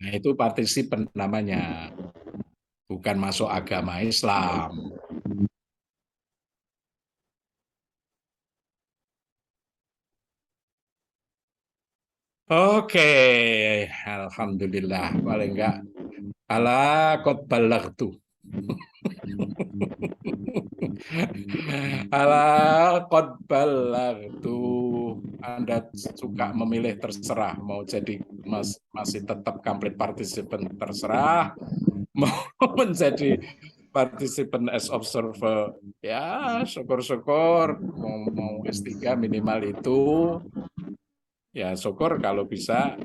Nah, itu partisipan namanya, bukan masuk agama Islam. Oke, alhamdulillah. Paling enggak ala qad ballagtu. Ala qad ballagtu. Anda suka memilih terserah, mau jadi masih tetap complete participant terserah, mau menjadi participant as observer ya syukur-syukur, mau S3 minimal itu ya syukur kalau bisa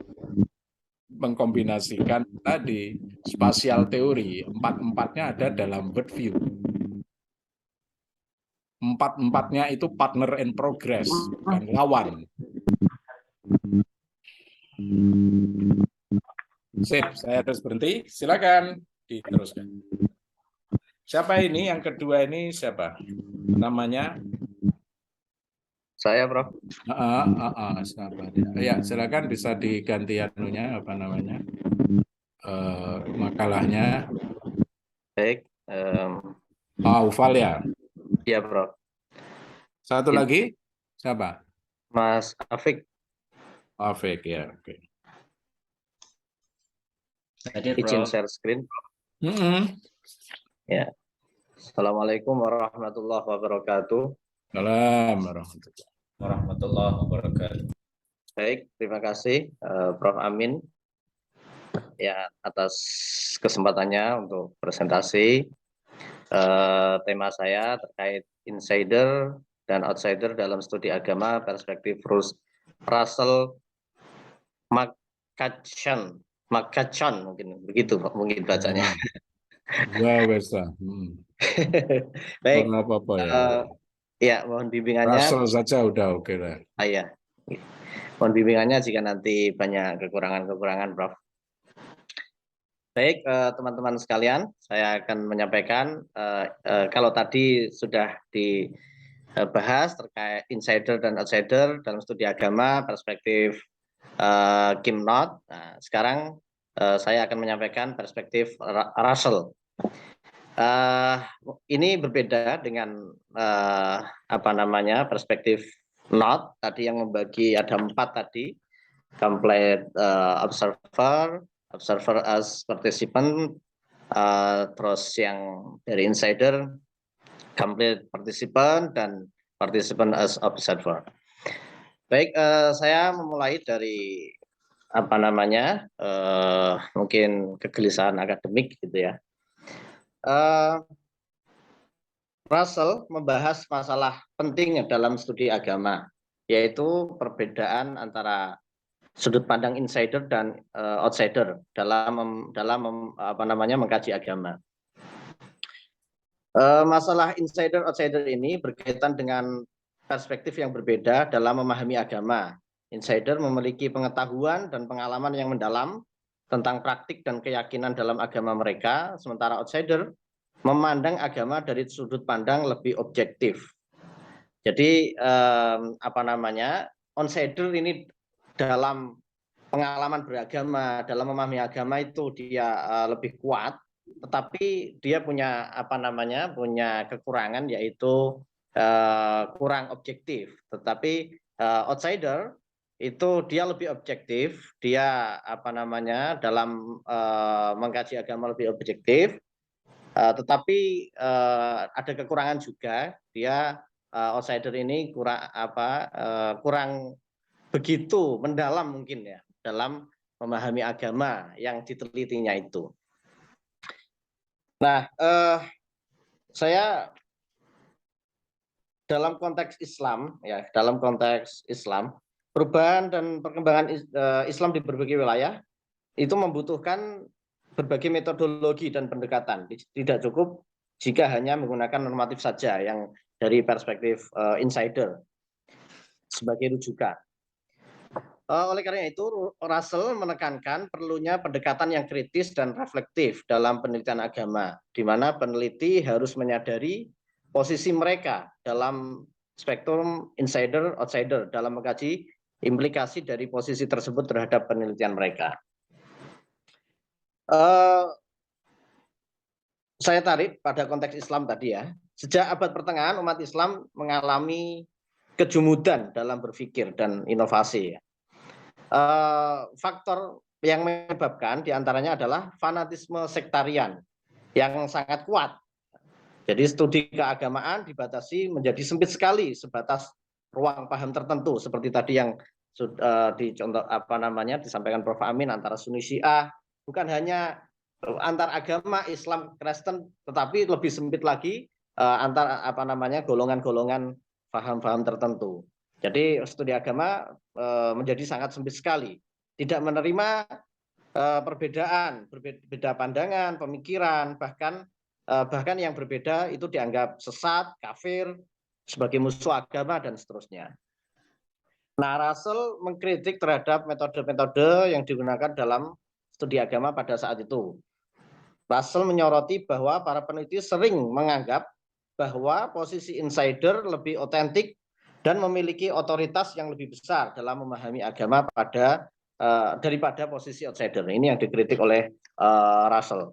mengkombinasikan tadi spasial teori, empat-empatnya ada dalam word view. Empat-empatnya itu partner in progress, bukan lawan. Sip, saya terus berhenti. Silakan diteruskan. Siapa ini? Yang kedua ini siapa? Namanya? Saya, Prof. Siapa dia? Ya, silakan bisa diganti anunya apa namanya? Makalahnya. Baik. Ufal ya. Iya, Prof. Satu lagi siapa? Mas Afik. Afik ya. Oke. Izin share screen. Ya. Assalamualaikum warahmatullahi wabarakatuh. Assalamualaikum warahmatullahi wabarakatuh. Baik, terima kasih Prof. Amin ya atas kesempatannya untuk presentasi. Tema saya terkait insider dan outsider dalam studi agama perspektif Russell McCutcheon mungkin begitu mungkin bacanya. Ya, Wesa. Baik. Apa-apa ya. Ya, mohon bimbingannya. Russell saja udah oke lah. Ya. Mohon bimbingannya jika nanti banyak kekurangan-kekurangan, Prof. Baik, teman-teman sekalian, saya akan menyampaikan kalau tadi sudah dibahas terkait insider dan outsider dalam studi agama perspektif Kim Knott. Nah, sekarang saya akan menyampaikan perspektif Russell. Ini berbeda dengan perspektif Knott tadi yang membagi ada 4 tadi, complete observer as participant, terus yang dari insider complete participant dan participant as observer. Baik, saya memulai dari mungkin kegelisahan akademik gitu ya. Russell membahas masalah penting dalam studi agama, yaitu perbedaan antara sudut pandang insider dan outsider dalam mengkaji agama. Masalah insider outsider ini berkaitan dengan perspektif yang berbeda dalam memahami agama. Insider memiliki pengetahuan dan pengalaman yang mendalam tentang praktik dan keyakinan dalam agama mereka, sementara outsider memandang agama dari sudut pandang lebih objektif. Jadi outsider ini dalam pengalaman beragama, dalam memahami agama itu dia lebih kuat, tetapi dia punya punya kekurangan, yaitu kurang objektif. Tetapi outsider itu dia lebih objektif, dia dalam mengkaji agama lebih objektif, tetapi ada kekurangan juga. Dia outsider ini kurang begitu mendalam mungkin ya dalam memahami agama yang ditelitinya itu. Nah, saya dalam konteks Islam perubahan dan perkembangan Islam di berbagai wilayah itu membutuhkan berbagai metodologi dan pendekatan. Tidak cukup jika hanya menggunakan normatif saja yang dari perspektif insider sebagai rujukan. Oleh karena itu, Russell menekankan perlunya pendekatan yang kritis dan reflektif dalam penelitian agama, di mana peneliti harus menyadari posisi mereka dalam spektrum insider-outsider dalam mengkaji implikasi dari posisi tersebut terhadap penelitian mereka. Eh, saya tarik pada konteks Islam tadi ya. Sejak abad pertengahan umat Islam mengalami kejumudan dalam berpikir dan inovasi. Faktor yang menyebabkan diantaranya adalah fanatisme sektarian yang sangat kuat. Jadi studi keagamaan dibatasi menjadi sempit sekali sebatas ruang paham tertentu seperti tadi yang dicontoh disampaikan Prof. Amin antara Sunni Syiah, bukan hanya antar agama Islam Kristen, tetapi lebih sempit lagi antar golongan-golongan paham-paham tertentu. Jadi studi agama menjadi sangat sempit sekali, tidak menerima perbedaan, berbeda pandangan, pemikiran, bahkan yang berbeda itu dianggap sesat, kafir, sebagai musuh agama dan seterusnya. Nah, Russell mengkritik terhadap metode-metode yang digunakan dalam studi agama pada saat itu. Russell menyoroti bahwa para peneliti sering menganggap bahwa posisi insider lebih otentik dan memiliki otoritas yang lebih besar dalam memahami agama daripada posisi outsider. Ini yang dikritik oleh Russell.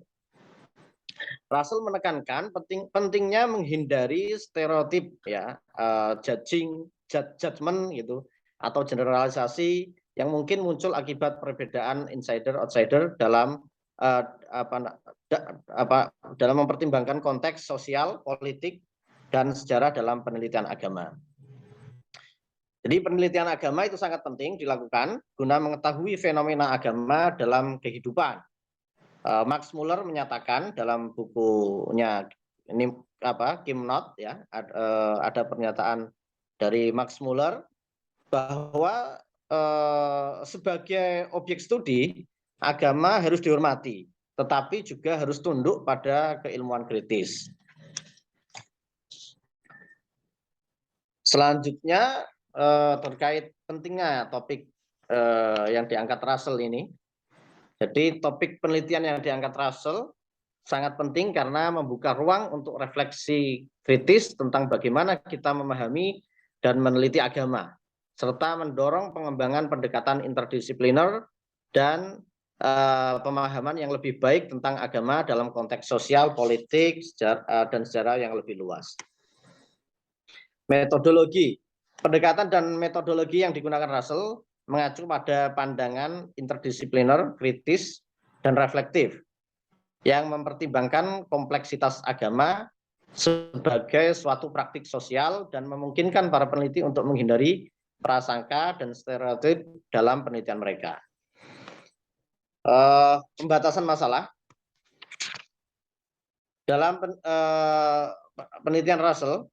Russell menekankan pentingnya menghindari stereotip ya, judgment gitu atau generalisasi yang mungkin muncul akibat perbedaan insider outsider dalam dalam mempertimbangkan konteks sosial, politik dan sejarah dalam penelitian agama. Jadi penelitian agama itu sangat penting dilakukan guna mengetahui fenomena agama dalam kehidupan. Max Muller menyatakan dalam bukunya ini Kim Knott ya, ada pernyataan dari Max Muller bahwa sebagai objek studi agama harus dihormati, tetapi juga harus tunduk pada keilmuan kritis. Selanjutnya terkait pentingnya topik yang diangkat Russell ini. Jadi topik penelitian yang diangkat Russell sangat penting karena membuka ruang untuk refleksi kritis tentang bagaimana kita memahami dan meneliti agama, serta mendorong pengembangan pendekatan interdisipliner dan pemahaman yang lebih baik tentang agama dalam konteks sosial, politik, dan sejarah yang lebih luas. Metodologi, pendekatan dan metodologi yang digunakan Russell mengacu pada pandangan interdisipliner, kritis, dan reflektif yang mempertimbangkan kompleksitas agama sebagai suatu praktik sosial dan memungkinkan para peneliti untuk menghindari prasangka dan stereotip dalam penelitian mereka. Pembatasan masalah. Dalam penelitian Russell,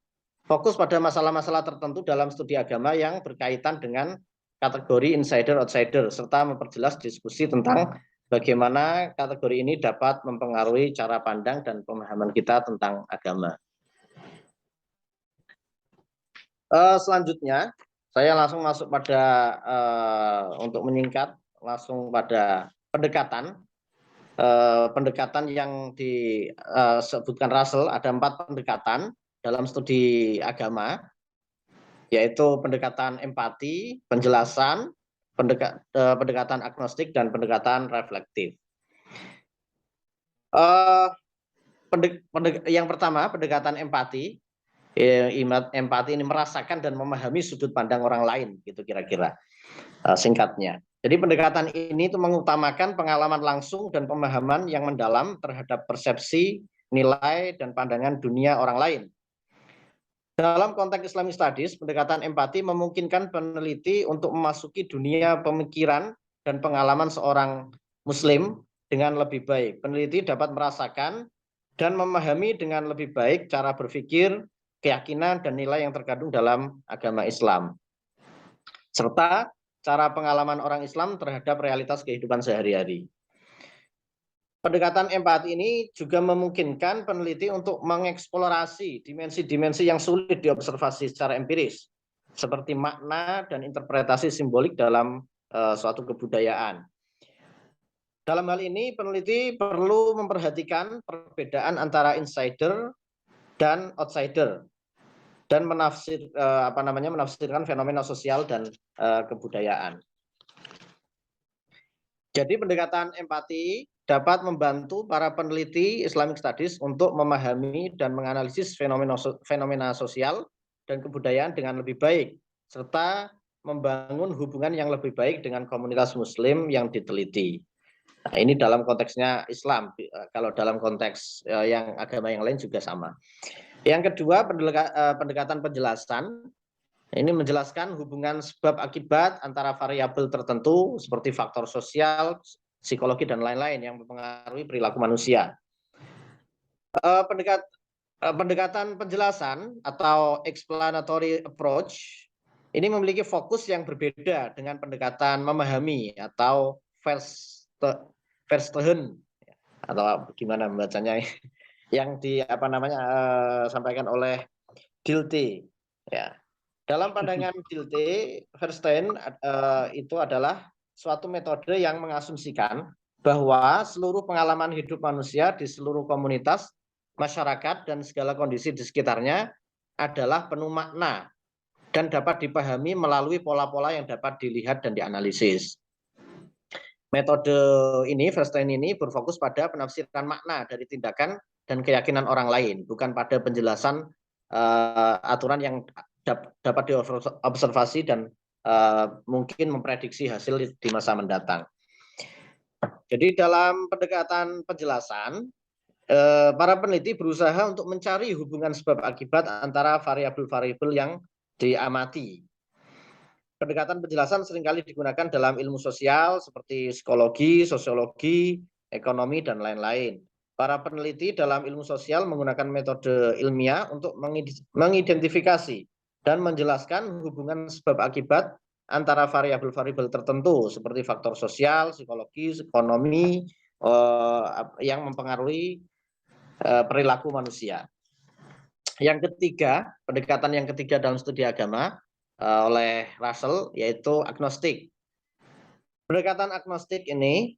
fokus pada masalah-masalah tertentu dalam studi agama yang berkaitan dengan kategori insider-outsider, serta memperjelas diskusi tentang bagaimana kategori ini dapat mempengaruhi cara pandang dan pemahaman kita tentang agama. Selanjutnya, saya langsung masuk pada, untuk menyingkat, langsung pada pendekatan. Pendekatan yang disebutkan Russell, ada 4 pendekatan dalam studi agama, yaitu pendekatan empati, penjelasan, pendekatan agnostik, dan pendekatan reflektif. Yang pertama, pendekatan empati. Empati ini merasakan dan memahami sudut pandang orang lain, gitu kira-kira singkatnya. Jadi pendekatan ini itu mengutamakan pengalaman langsung dan pemahaman yang mendalam terhadap persepsi, nilai, dan pandangan dunia orang lain. Dalam konteks Islamic Studies, pendekatan empati memungkinkan peneliti untuk memasuki dunia pemikiran dan pengalaman seorang Muslim dengan lebih baik. Peneliti dapat merasakan dan memahami dengan lebih baik cara berpikir, keyakinan, dan nilai yang terkandung dalam agama Islam, serta cara pengalaman orang Islam terhadap realitas kehidupan sehari-hari. Pendekatan empati ini juga memungkinkan peneliti untuk mengeksplorasi dimensi-dimensi yang sulit diobservasi secara empiris, seperti makna dan interpretasi simbolik dalam suatu kebudayaan. Dalam hal ini, peneliti perlu memperhatikan perbedaan antara insider dan outsider, dan menafsirkan fenomena sosial dan kebudayaan. Jadi pendekatan empati dapat membantu para peneliti Islamic Studies untuk memahami dan menganalisis fenomena sosial dan kebudayaan dengan lebih baik, serta membangun hubungan yang lebih baik dengan komunitas Muslim yang diteliti. Nah, ini dalam konteksnya Islam. Kalau dalam konteks yang agama yang lain juga sama. Yang kedua, pendekatan penjelasan. Ini menjelaskan hubungan sebab akibat antara variabel tertentu seperti faktor sosial, psikologi, dan lain-lain yang mempengaruhi perilaku manusia. Pendekatan penjelasan atau explanatory approach ini memiliki fokus yang berbeda dengan pendekatan memahami atau Verstehen atau gimana membacanya yang sampaikan oleh Dilthey. Ya. Dalam pandangan Dilthey, Verstehen itu adalah suatu metode yang mengasumsikan bahwa seluruh pengalaman hidup manusia di seluruh komunitas, masyarakat, dan segala kondisi di sekitarnya adalah penuh makna dan dapat dipahami melalui pola-pola yang dapat dilihat dan dianalisis. Metode ini, Verstehen ini berfokus pada penafsiran makna dari tindakan dan keyakinan orang lain, bukan pada penjelasan aturan yang dapat diobservasi dan mungkin memprediksi hasil di masa mendatang. Jadi dalam pendekatan penjelasan, para peneliti berusaha untuk mencari hubungan sebab akibat antara variabel-variabel yang diamati. Pendekatan penjelasan seringkali digunakan dalam ilmu sosial seperti psikologi, sosiologi, ekonomi, dan lain-lain. Para peneliti dalam ilmu sosial menggunakan metode ilmiah untuk mengidentifikasi dan menjelaskan hubungan sebab akibat antara variabel-variabel tertentu seperti faktor sosial, psikologis, ekonomi yang mempengaruhi perilaku manusia. Yang ketiga, pendekatan yang ketiga dalam studi agama oleh Russell yaitu agnostik. Pendekatan agnostik ini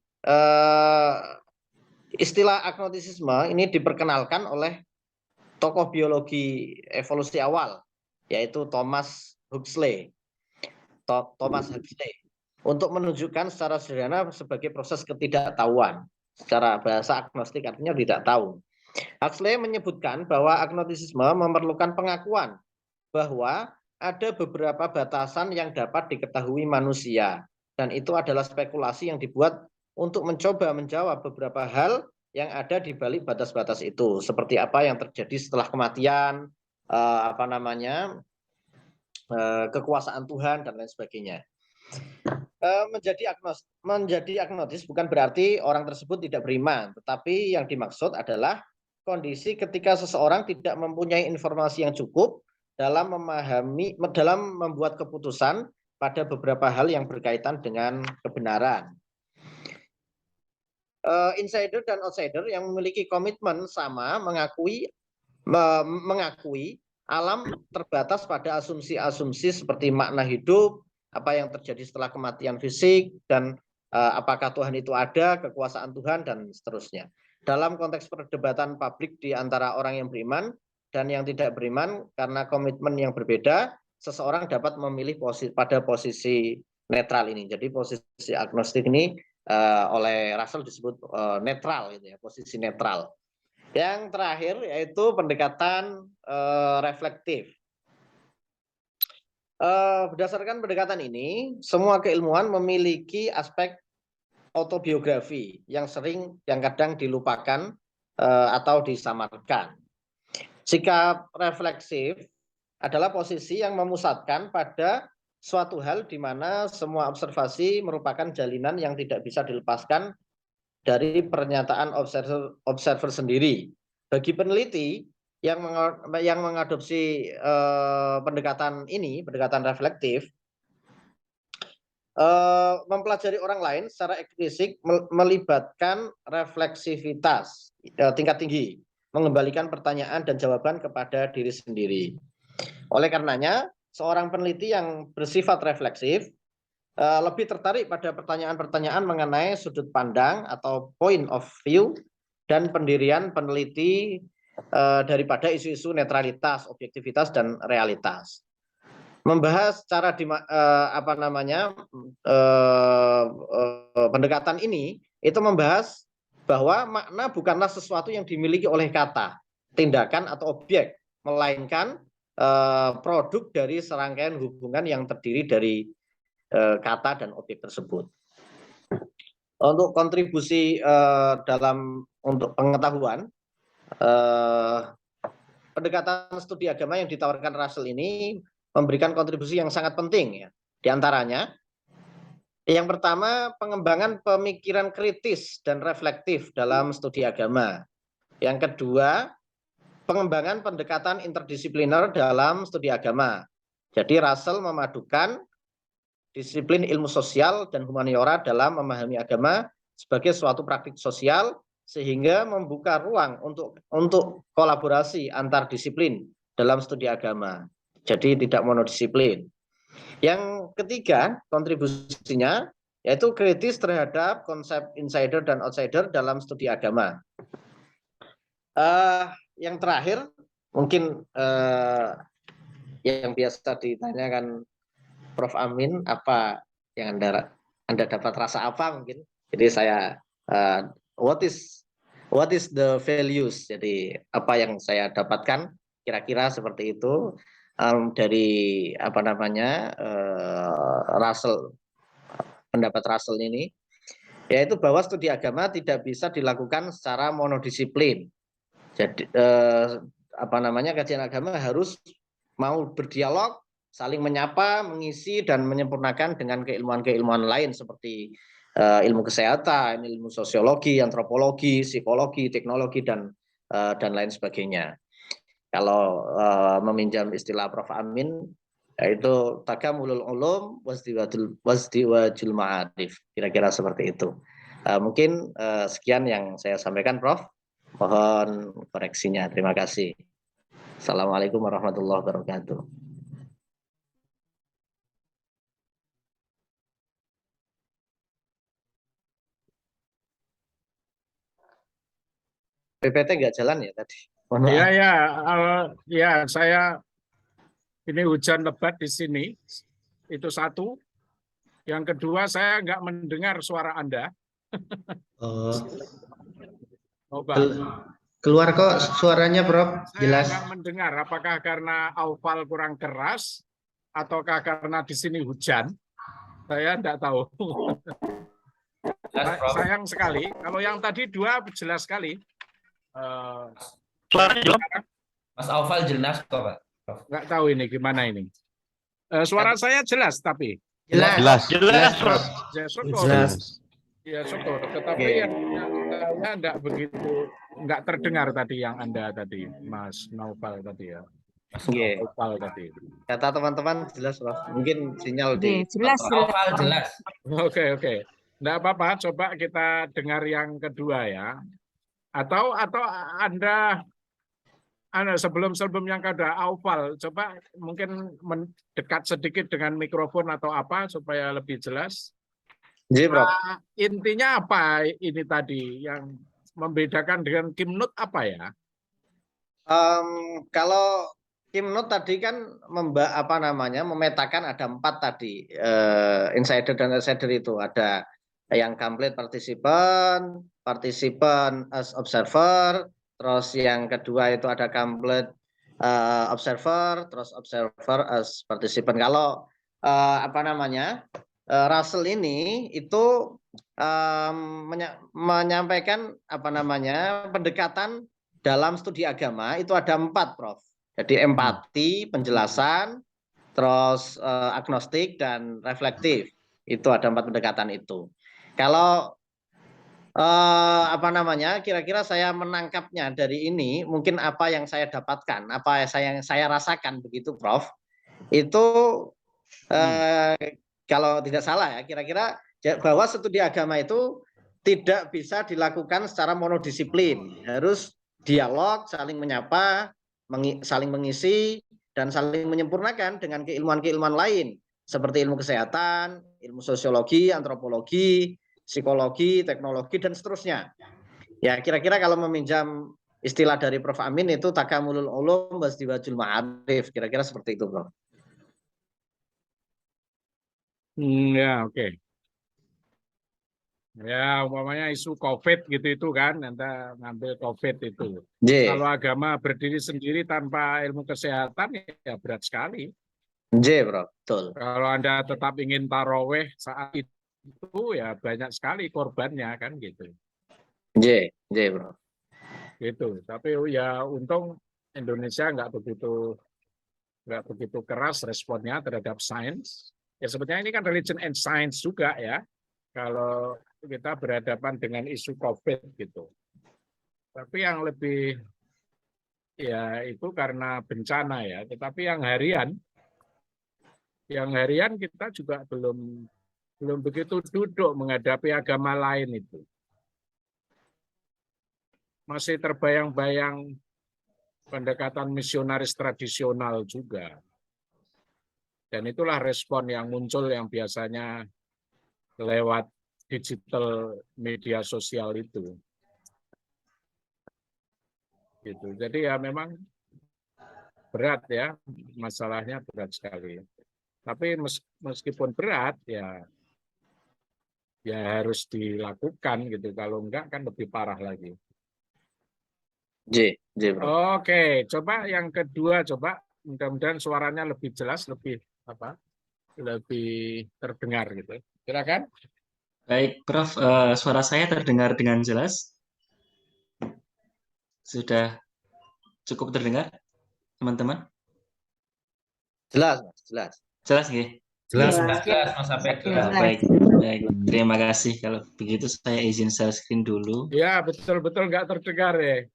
istilah agnostisisme ini diperkenalkan oleh tokoh biologi evolusi awal yaitu Thomas Huxley untuk menunjukkan secara sederhana sebagai proses ketidaktahuan. Secara bahasa agnostik artinya tidak tahu. Huxley menyebutkan bahwa agnostisisme memerlukan pengakuan bahwa ada beberapa batasan yang dapat diketahui manusia dan itu adalah spekulasi yang dibuat untuk mencoba menjawab beberapa hal yang ada di balik batas-batas itu, seperti apa yang terjadi setelah kematian, kekuasaan Tuhan dan lain sebagainya. Menjadi agnostis bukan berarti orang tersebut tidak beriman, tetapi yang dimaksud adalah kondisi ketika seseorang tidak mempunyai informasi yang cukup dalam membuat keputusan pada beberapa hal yang berkaitan dengan kebenaran. Insider dan outsider yang memiliki komitmen sama mengakui alam terbatas pada asumsi-asumsi seperti makna hidup, apa yang terjadi setelah kematian fisik, dan apakah Tuhan itu ada, kekuasaan Tuhan, dan seterusnya. Dalam konteks perdebatan publik di antara orang yang beriman dan yang tidak beriman, karena komitmen yang berbeda, seseorang dapat memilih pada posisi netral ini. Jadi posisi agnostik ini oleh Russell disebut netral, gitu ya, posisi netral. Yang terakhir yaitu pendekatan reflektif. Berdasarkan pendekatan ini, semua keilmuan memiliki aspek autobiografi yang kadang dilupakan atau disamarkan. Sikap refleksif adalah posisi yang memusatkan pada suatu hal di mana semua observasi merupakan jalinan yang tidak bisa dilepaskan dari pernyataan observer sendiri. Bagi peneliti yang mengadopsi pendekatan reflektif, mempelajari orang lain secara eksplisit melibatkan refleksivitas tingkat tinggi, mengembalikan pertanyaan dan jawaban kepada diri sendiri. Oleh karenanya, seorang peneliti yang bersifat refleksif lebih tertarik pada pertanyaan-pertanyaan mengenai sudut pandang atau point of view dan pendirian peneliti daripada isu-isu netralitas, objektivitas, dan realitas. membahas cara pendekatan ini itu membahas bahwa makna bukanlah sesuatu yang dimiliki oleh kata, tindakan atau objek, melainkan produk dari serangkaian hubungan yang terdiri dari kata dan objek tersebut. Untuk kontribusi untuk pengetahuan, pendekatan studi agama yang ditawarkan Russell ini memberikan kontribusi yang sangat penting ya. Di antaranya, yang pertama pengembangan pemikiran kritis dan reflektif dalam studi agama. Yang kedua, pengembangan pendekatan interdisipliner dalam studi agama. Jadi Russell memadukan disiplin ilmu sosial dan humaniora dalam memahami agama sebagai suatu praktik sosial sehingga membuka ruang untuk kolaborasi antar disiplin dalam studi agama. Jadi tidak monodisiplin. Yang ketiga, kontribusinya yaitu kritis terhadap konsep insider dan outsider dalam studi agama. Yang terakhir, mungkin yang biasa ditanyakan Prof. Amin, apa yang Anda dapat rasa apa mungkin? Jadi saya what is the values? Jadi apa yang saya dapatkan kira-kira seperti itu dari Russell, pendapat Russell ini, yaitu bahwa studi agama tidak bisa dilakukan secara monodisiplin. Jadi kajian agama harus mau berdialog, saling menyapa, mengisi dan menyempurnakan dengan keilmuan-keilmuan lain seperti ilmu kesehatan, ilmu sosiologi, antropologi, psikologi, teknologi dan lain sebagainya. Kalau meminjam istilah Prof. Amin, yaitu takamulul ulum wasdiwajul ma'arif, kira-kira seperti itu. Mungkin sekian yang saya sampaikan, Prof. Mohon koreksinya. Terima kasih. Assalamualaikum warahmatullahi wabarakatuh. PPT nggak jalan ya tadi? Ya, saya ini hujan lebat di sini. Itu satu. Yang kedua, saya nggak mendengar suara Anda. Keluar kok suaranya, Prof. Jelas. Saya nggak mendengar. Apakah karena aufal kurang keras, ataukah karena di sini hujan? Saya nggak tahu. Sayang sekali. Kalau yang tadi dua jelas sekali. Mas Aufal jelas kok, Pak. Nggak tahu ini gimana ini. Suara saya jelas tapi. Jelas, Prof. Ya, syukur. Tetapi yang saya nggak terdengar tadi yang Anda tadi, Mas Naufal tadi ya. Naufal tadi. Kata teman-teman jelas, Prof. Mungkin sinyal di jelas. Aufal jelas. Oke. Nggak apa-apa, coba kita dengar yang kedua ya. Atau Anda sebelum yang kedua, Aufal, coba mungkin mendekat sedikit dengan mikrofon atau apa supaya lebih jelas. Jadi, Prof. Intinya apa ini tadi yang membedakan dengan Kimnut apa ya? Kalau Kimnut tadi kan memetakan ada 4 tadi insider dan outsider itu, ada yang complete participant as observer, terus yang kedua itu ada complete observer, terus observer as participant. Kalau Russell ini itu menyampaikan pendekatan dalam studi agama itu ada 4, Prof. Jadi empati, penjelasan, terus agnostik dan reflektif. Itu ada 4 pendekatan itu. Kalau kira-kira saya menangkapnya dari ini, mungkin apa yang saya dapatkan, apa yang saya rasakan begitu, Prof. Itu kalau tidak salah ya, kira-kira bahwa studi agama itu tidak bisa dilakukan secara monodisiplin, harus dialog, saling menyapa, saling mengisi dan saling menyempurnakan dengan keilmuan-keilmuan lain seperti ilmu kesehatan, ilmu sosiologi, antropologi, psikologi, teknologi dan seterusnya. Ya, kira-kira kalau meminjam istilah dari Prof. Amin itu takamulul ulum wasdiwajul ma'arif, kira-kira seperti itu, Prof. Ya, oke. Ya, umpamanya isu COVID gitu itu kan, Anda ngambil COVID itu. J, Kalau agama berdiri sendiri tanpa ilmu kesehatan ya berat sekali. J, Bro. Betul. Kalau Anda tetap ingin taraweh saat itu ya banyak sekali korbannya kan gitu. J, Bro. Gitu. Tapi ya untung Indonesia nggak begitu keras responnya terhadap sains. Ya sebetulnya ini kan religion and science juga ya. Kalau kita berhadapan dengan isu COVID gitu. Tapi yang lebih ya itu karena bencana ya. Tetapi yang harian kita juga belum begitu duduk menghadapi agama lain itu. Masih terbayang-bayang pendekatan misionaris tradisional juga. Dan itulah respon yang muncul yang biasanya lewat digital media sosial itu. Gitu. Jadi ya memang berat ya, masalahnya berat sekali. Tapi meskipun berat ya harus dilakukan gitu. Kalau enggak kan lebih parah lagi. J, Bro. Oke, coba yang kedua coba mudah-mudahan suaranya lebih jelas, lebih terdengar gitu. Silakan. Baik, Prof. Suara saya terdengar dengan jelas? Sudah cukup terdengar, teman-teman? Jelas, Mas. Jelas. Jelas nggih? Jelas, Mas Apek. Baik, baik. Terima kasih. Kalau begitu saya izin share screen dulu. Ya, betul-betul nggak terdengar ya.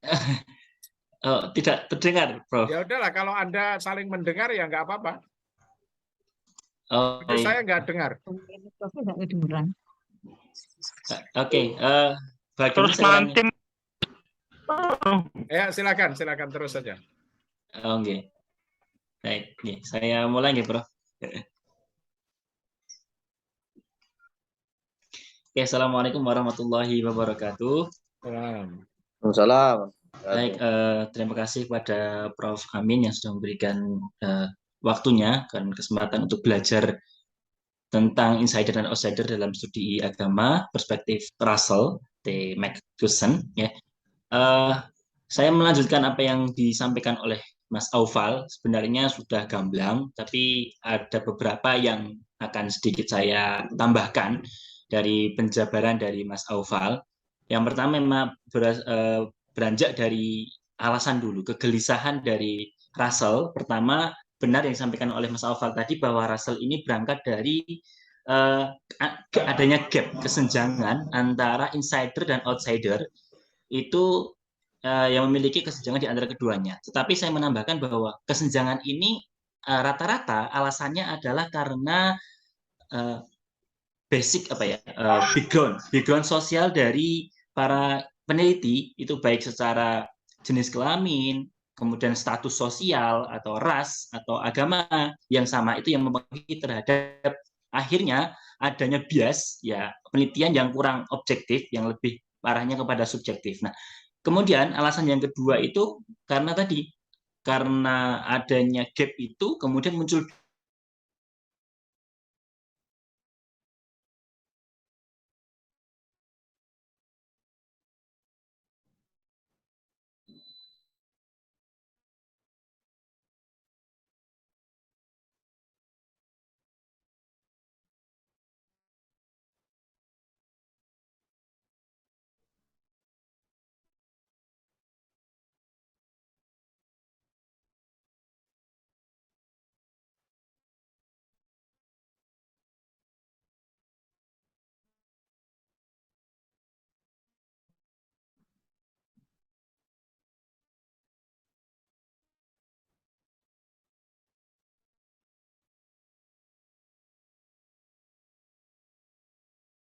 Oh, tidak terdengar, Prof. Ya udahlah, kalau Anda saling mendengar ya nggak apa-apa. Oh, Tapi saya nggak dengar. Oke, bagaimana Terus saya ulangi? nanti Ya, silakan terus saja. Oke. Baik, nih, saya mulai nih, Prof. Oke, Assalamualaikum warahmatullahi wabarakatuh. Waalaikumsalam. Baik, terima kasih kepada Prof. Amin yang sudah memberikan waktunya dan kesempatan untuk belajar tentang insider dan outsider dalam studi agama, perspektif Russell T. McPherson. Ya. Saya melanjutkan apa yang disampaikan oleh Mas Aufal. Sebenarnya sudah gamblang, tapi ada beberapa yang akan sedikit saya tambahkan dari penjabaran dari Mas Aufal. Yang pertama memang beranjak dari alasan dulu, kegelisahan dari Russell. Pertama, benar yang disampaikan oleh Mas Aufal tadi bahwa Russell ini berangkat dari adanya gap, kesenjangan antara insider dan outsider itu yang memiliki kesenjangan di antara keduanya. Tetapi saya menambahkan bahwa kesenjangan ini rata-rata alasannya adalah karena basic background sosial dari para peneliti itu baik secara jenis kelamin, kemudian status sosial atau ras atau agama yang sama itu yang mempengaruhi terhadap akhirnya adanya bias ya penelitian yang kurang objektif yang lebih arahnya kepada subjektif. Nah, kemudian alasan yang kedua itu karena adanya gap itu kemudian muncul